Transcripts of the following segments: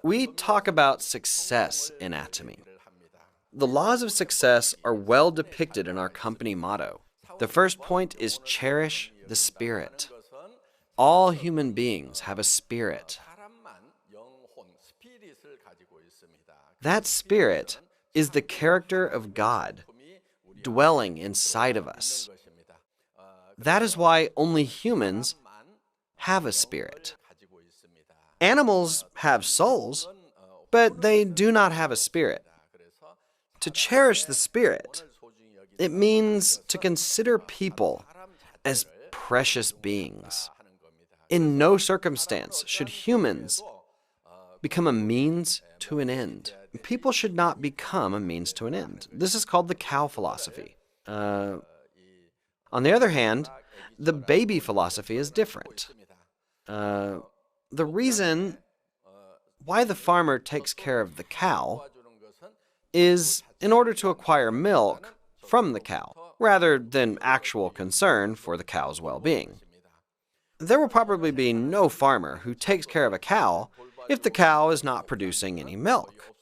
We talk about success in Atomy. The laws of success are well depicted in our company motto. The first point is cherish the spirit. All human beings have a spirit. That spirit is the character of God dwelling inside of us. That is why only humans have a spirit. Animals have souls, but they do not have a spirit. To cherish the spirit, it means to consider people as precious beings. In no circumstance should humans become a means to an end. People should not become a means to an end. This is called the cow philosophy. On the other hand, the baby philosophy is different. The reason why the farmer takes care of the cow is in order to acquire milk from the cow, rather than actual concern for the cow's well-being. There will probably be no farmer who takes care of a cow if the cow is not producing any milk.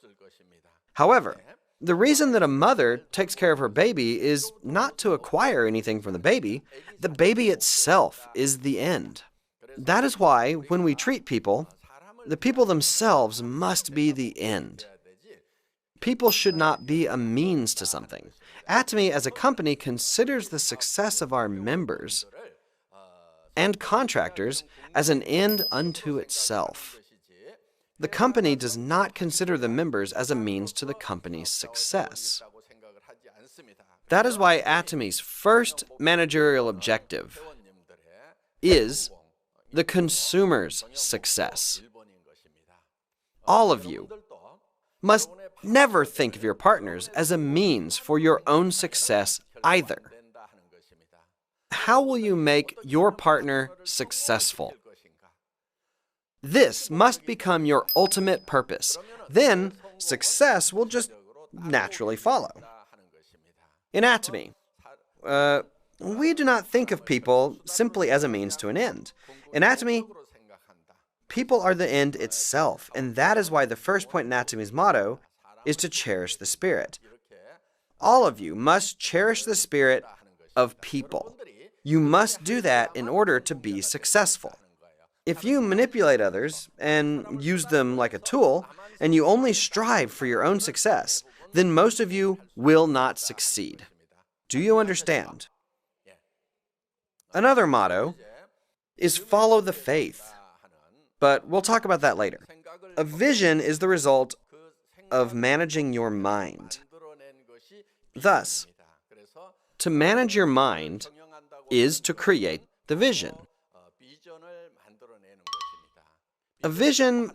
However, the reason that a mother takes care of her baby is not to acquire anything from the baby itself is the end. That is why, when we treat people, the people themselves must be the end. People should not be a means to something. Atomy, as a company, considers the success of our members and contractors as an end unto itself. The company does not consider the members as a means to the company's success. That is why Atomy's first managerial objective is the consumer's success. All of you must never think of your partners as a means for your own success either. How will you make your partner successful? This must become your ultimate purpose. Then, success will just naturally follow. In Atomy, we do not think of people simply as a means to an end. In Atomy, people are the end itself, and that is why the first point in Atomy's motto is to cherish the spirit. All of you must cherish the spirit of people. You must do that in order to be successful. If you manipulate others and use them like a tool, and you only strive for your own success, then most of you will not succeed. Do you understand? Another motto is follow the faith, but we'll talk about that later. A vision is the result of managing your mind. Thus, to manage your mind is to create the vision. A vision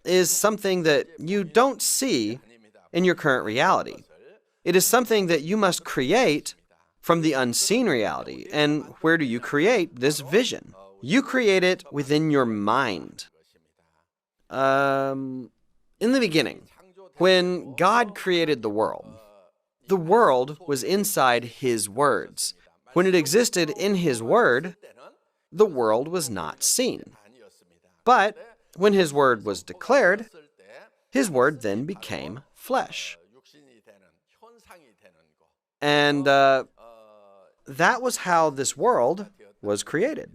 is something that you don't see in your current reality. It is something that you must create from the unseen reality. And where do you create this vision? You create it within your mind. In the beginning, when God created the world was inside His words. When it existed in His word, the world was not seen. But when His word was declared, His word then became flesh. And that was how this world was created.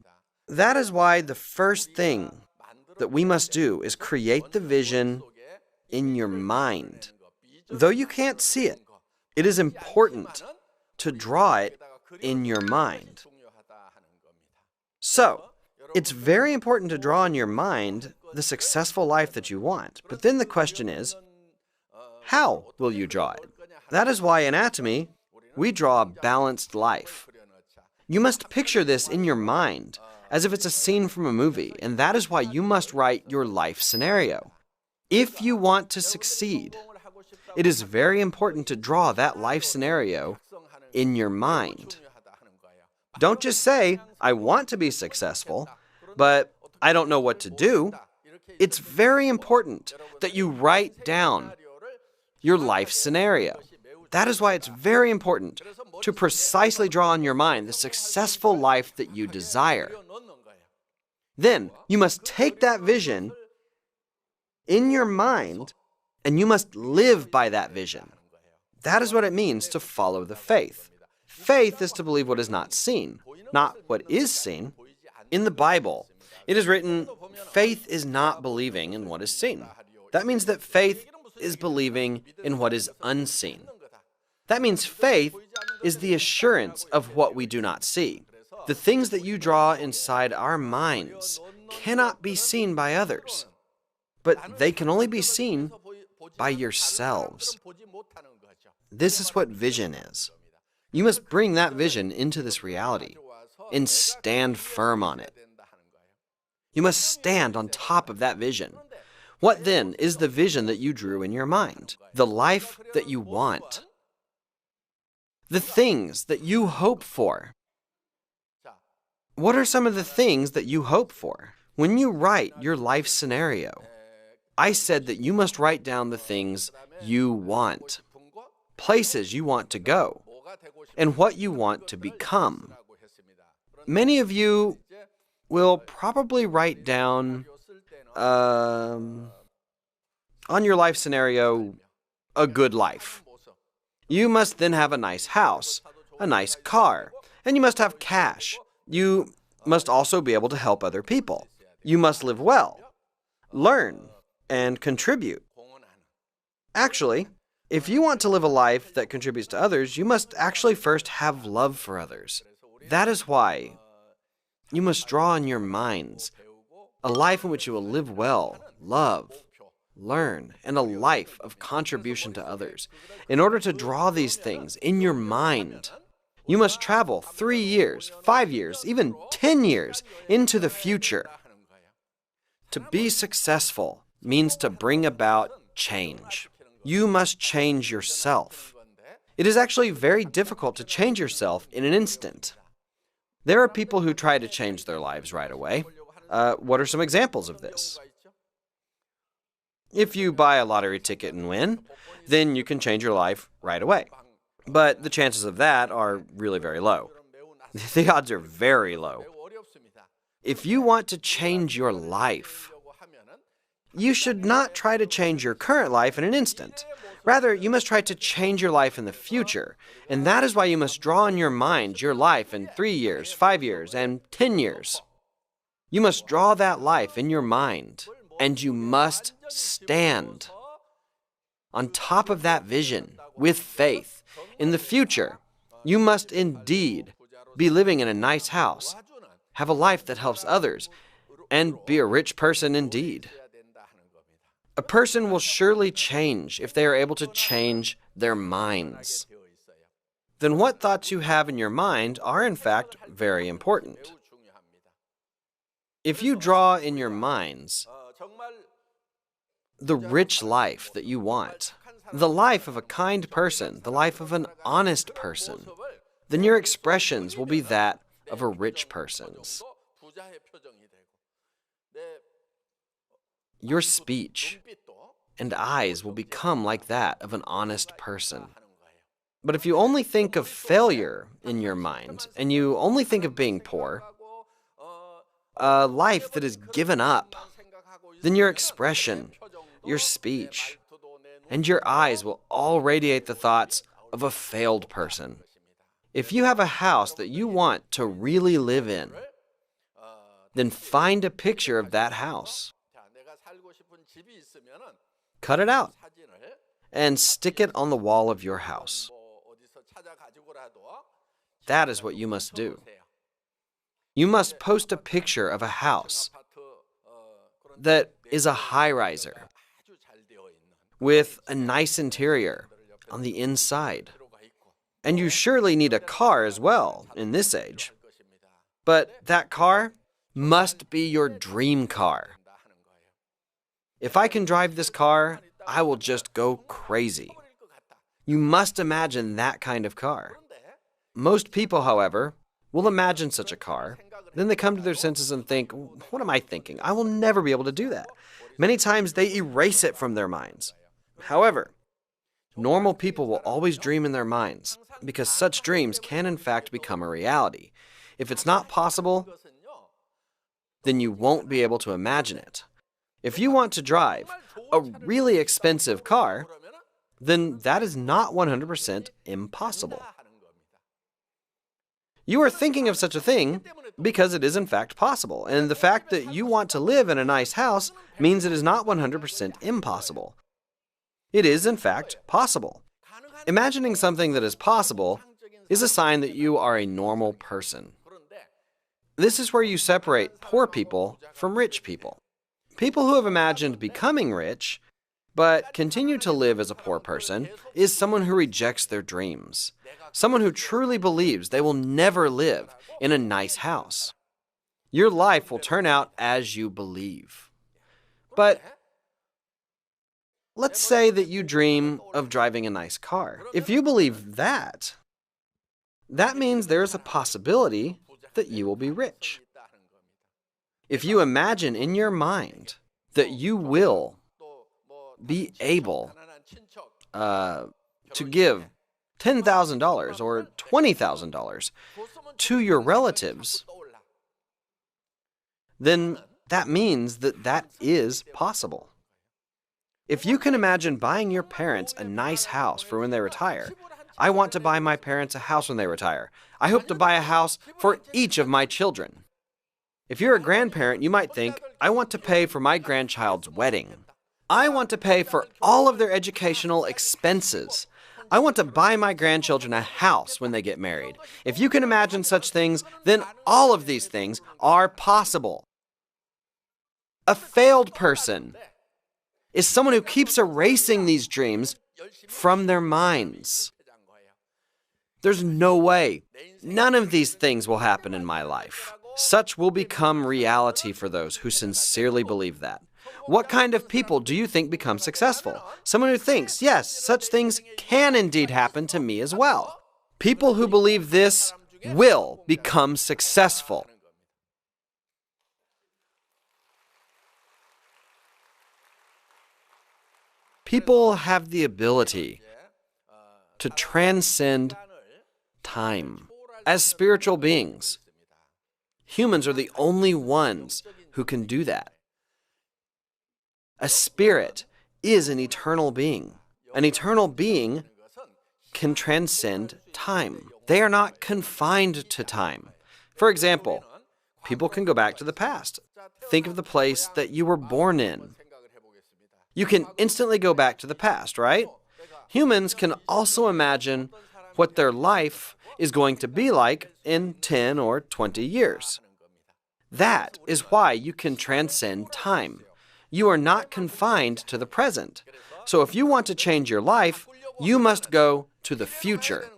That is why the first thing that we must do is create the vision in your mind. Though you can't see it, it is important to draw it in your mind. So, it's very important to draw in your mind the successful life that you want. But then the question is, how will you draw it? That is why in Atomy, we draw a balanced life. You must picture this in your mind, as if it's a scene from a movie, and that is why you must write your life scenario. If you want to succeed, it is very important to draw that life scenario in your mind. Don't just say, I want to be successful, but I don't know what to do. It's very important that you write down your life scenario. That is why it's very important to precisely draw in your mind the successful life that you desire. Then, you must take that vision in your mind, and you must live by that vision. That is what it means to follow the faith. Faith is to believe what is not seen, not what is seen. In the Bible, it is written, faith is not believing in what is seen. That means that faith is believing in what is unseen. That means faith is the assurance of what we do not see. The things that you draw inside our minds cannot be seen by others, but they can only be seen by yourselves. This is what vision is. You must bring that vision into this reality and stand firm on it. You must stand on top of that vision. What then is the vision that you drew in your mind? The life that you want. The things that you hope for. What are some of the things that you hope for? When you write your life scenario, I said that you must write down the things you want, places you want to go, and what you want to become. Many of you will probably write down, on your life scenario, a good life. You must then have a nice house, a nice car, and you must have cash. You must also be able to help other people. You must live well, learn, and contribute. Actually, if you want to live a life that contributes to others, you must actually first have love for others. That is why you must draw in your minds a life in which you will live well, love, learn, and a life of contribution to others. In order to draw these things in your mind, you must travel 3 years, 5 years, even 10 years into the future. To be successful means to bring about change. You must change yourself. It is actually very difficult to change yourself in an instant. There are people who try to change their lives right away. What are some examples of this? If you buy a lottery ticket and win, then you can change your life right away. But the chances of that are really very low. The odds are very low. If you want to change your life, you should not try to change your current life in an instant. Rather, you must try to change your life in the future. And that is why you must draw in your mind your life in 3 years, 5 years, and 10 years. You must draw that life in your mind, and you must stand on top of that vision with faith. In the future, you must indeed be living in a nice house, have a life that helps others, and be a rich person indeed. A person will surely change if they are able to change their minds. Then what thoughts you have in your mind are in fact very important. If you draw in your minds the rich life that you want, the life of a kind person, the life of an honest person, then your expressions will be that of a rich person's. Your speech and eyes will become like that of an honest person. But if you only think of failure in your mind, and you only think of being poor, a life that is given up, then your expression, your speech, and your eyes will all radiate the thoughts of a failed person. If you have a house that you want to really live in, then find a picture of that house. Cut it out and stick it on the wall of your house. That is what you must do. You must post a picture of a house that is a high-riser with a nice interior on the inside. And you surely need a car as well in this age. But that car must be your dream car. If I can drive this car, I will just go crazy. You must imagine that kind of car. Most people, however, will imagine such a car. Then they come to their senses and think, what am I thinking? I will never be able to do that. Many times they erase it from their minds. However, normal people will always dream in their minds because such dreams can in fact become a reality. If it's not possible, then you won't be able to imagine it. If you want to drive a really expensive car, then that is not 100% impossible. You are thinking of such a thing because it is in fact possible, and the fact that you want to live in a nice house means it is not 100% impossible. It is in fact possible. Imagining something that is possible is a sign that you are a normal person. This is where you separate poor people from rich people. People who have imagined becoming rich but continue to live as a poor person is someone who rejects their dreams. Someone who truly believes they will never live in a nice house. Your life will turn out as you believe. But let's say that you dream of driving a nice car. If you believe that, that means there is a possibility that you will be rich. If you imagine in your mind that you will be able to give $10,000 or $20,000 to your relatives, then that means that that is possible. If you can imagine buying your parents a nice house for when they retire, I want to buy my parents a house when they retire. I hope to buy a house for each of my children. If you're a grandparent, you might think, I want to pay for my grandchild's wedding. I want to pay for all of their educational expenses. I want to buy my grandchildren a house when they get married. If you can imagine such things, then all of these things are possible. A failed person is someone who keeps erasing these dreams from their minds. There's no way. None of these things will happen in my life. Such will become reality for those who sincerely believe that. What kind of people do you think become successful? Someone who thinks, yes, such things can indeed happen to me as well. People who believe this will become successful. People have the ability to transcend time. As spiritual beings, humans are the only ones who can do that. A spirit is an eternal being. An eternal being can transcend time. They are not confined to time. For example, people can go back to the past. Think of the place that you were born in. You can instantly go back to the past, right? Humans can also imagine what their life is going to be like in 10 or 20 years. That is why you can transcend time. You are not confined to the present. So if you want to change your life, you must go to the future.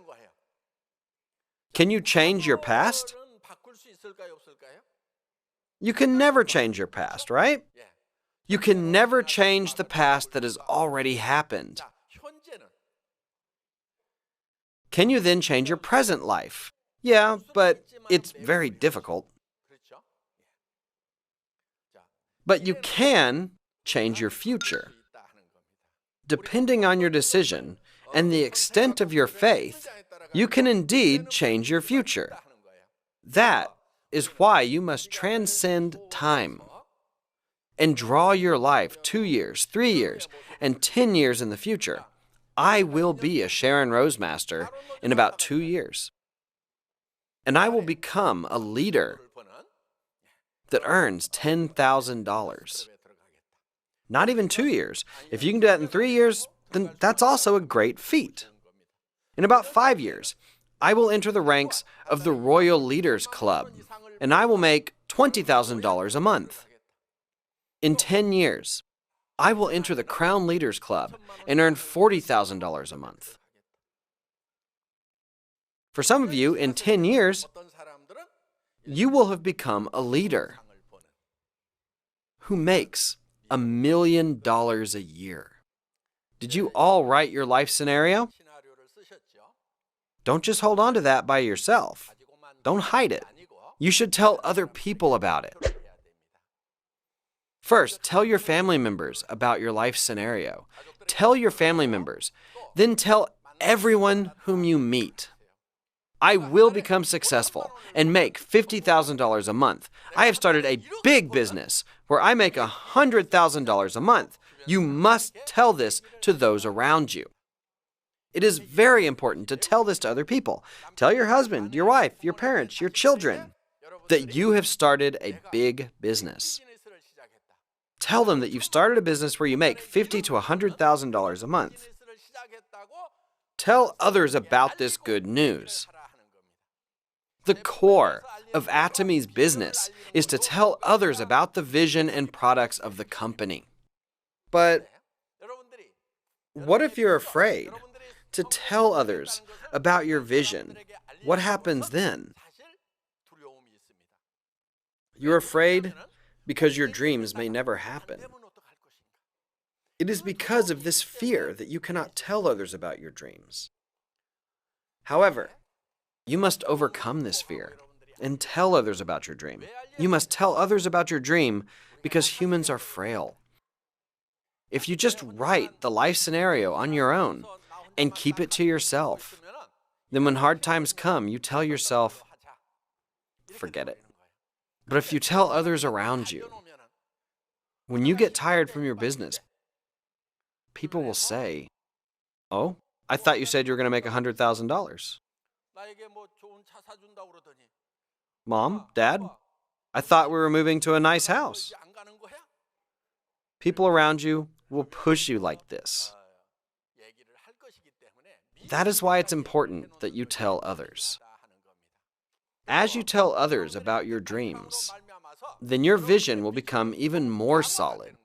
Can you change your past? You can never change your past, right? You can never change the past that has already happened. Can you then change your present life? Yeah, but it's very difficult. But you can change your future. Depending on your decision and the extent of your faith, you can indeed change your future. That is why you must transcend time and draw your life 2 years, 3 years, and 10 years in the future. I will be a Sharon Rose Master in about 2 years. And I will become a leader that earns $10,000. Not even 2 years. If you can do that in 3 years, then that's also a great feat. In about 5 years, I will enter the ranks of the Royal Leaders Club, and I will make $20,000 a month. In 10 years, I will enter the Crown Leaders Club and earn $40,000 a month. For some of you, in 10 years, you will have become a leader who makes $1 million a year. Did you all write your life scenario? Don't just hold on to that by yourself. Don't hide it. You should tell other people about it. First, tell your family members about your life scenario. Tell your family members. Then tell everyone whom you meet. I will become successful and make $50,000 a month. I have started a big business where I make $100,000 a month. You must tell this to those around you. It is very important to tell this to other people. Tell your husband, your wife, your parents, your children that you have started a big business. Tell them that you've started a business where you make $50,000 to $100,000 a month. Tell others about this good news. The core of Atomy's business is to tell others about the vision and products of the company. But what if you're afraid to tell others about your vision? What happens then? You're afraid because your dreams may never happen. It is because of this fear that you cannot tell others about your dreams. However, you must overcome this fear and tell others about your dream. You must tell others about your dream because humans are frail. If you just write the life scenario on your own and keep it to yourself, then when hard times come, you tell yourself, forget it. But if you tell others around you, when you get tired from your business, people will say, oh, I thought you said you were going to make $100,000. Mom, Dad, I thought we were moving to a nice house. People around you will push you like this. That is why it's important that you tell others. As you tell others about your dreams, then your vision will become even more solid.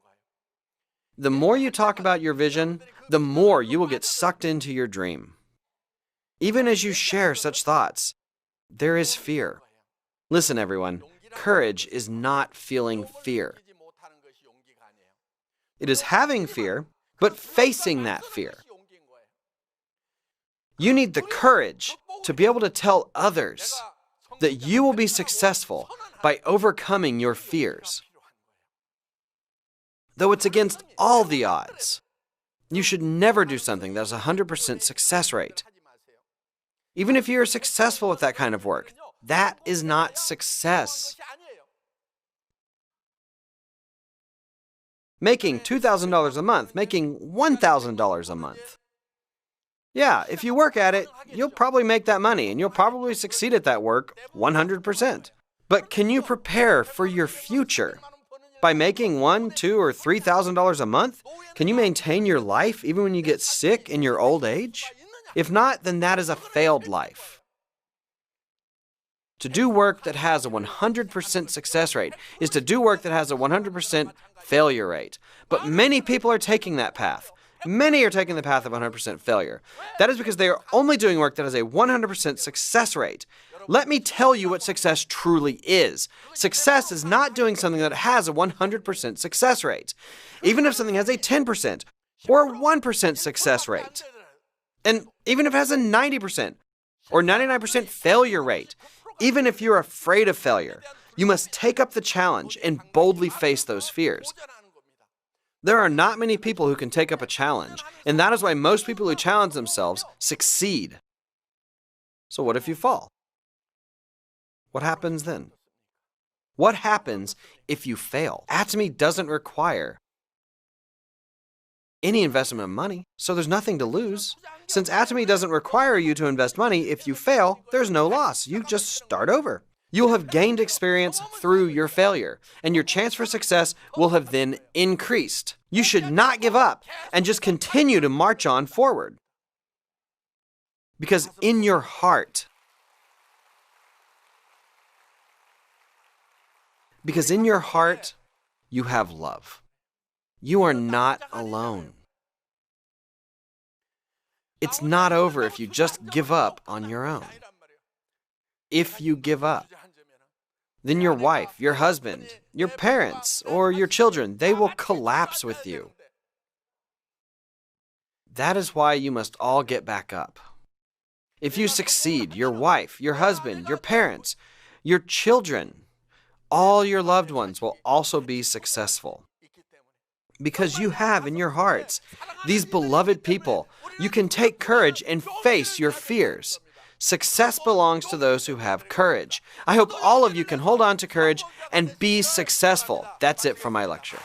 The more you talk about your vision, the more you will get sucked into your dream. Even as you share such thoughts, there is fear. Listen, everyone, courage is not feeling fear. It is having fear, but facing that fear. You need the courage to be able to tell others that you will be successful by overcoming your fears. Though it's against all the odds, you should never do something that has a 100% success rate. Even if you're successful with that kind of work, that is not success. Making $2,000 a month, making $1,000 a month. Yeah, if you work at it, you'll probably make that money and you'll probably succeed at that work 100%. But can you prepare for your future? By making $1,000, $2,000, or $3,000 a month, can you maintain your life even when you get sick in your old age? If not, then that is a failed life. To do work that has a 100% success rate is to do work that has a 100% failure rate. But many people are taking that path. Many are taking the path of 100% failure. That is because they are only doing work that has a 100% success rate. Let me tell you what success truly is. Success is not doing something that has a 100% success rate. Even if something has a 10% or 1% success rate. And even if it has a 90% or 99% failure rate, even if you're afraid of failure, you must take up the challenge and boldly face those fears. There are not many people who can take up a challenge, and that is why most people who challenge themselves succeed. So what if you fall? What happens then? What happens if you fail? Atomy doesn't require any investment of money, so there's nothing to lose. Since Atomy doesn't require you to invest money, if you fail, there's no loss. You just start over. You'll have gained experience through your failure, and your chance for success will have then increased. You should not give up and just continue to march on forward. Because in your heart, you have love. You are not alone. It's not over if you just give up on your own. If you give up, then your wife, your husband, your parents, or your children, they will collapse with you. That is why you must all get back up. If you succeed, your wife, your husband, your parents, your children, all your loved ones will also be successful. Because you have in your hearts these beloved people, you can take courage and face your fears. Success belongs to those who have courage. I hope all of you can hold on to courage and be successful. That's it for my lecture.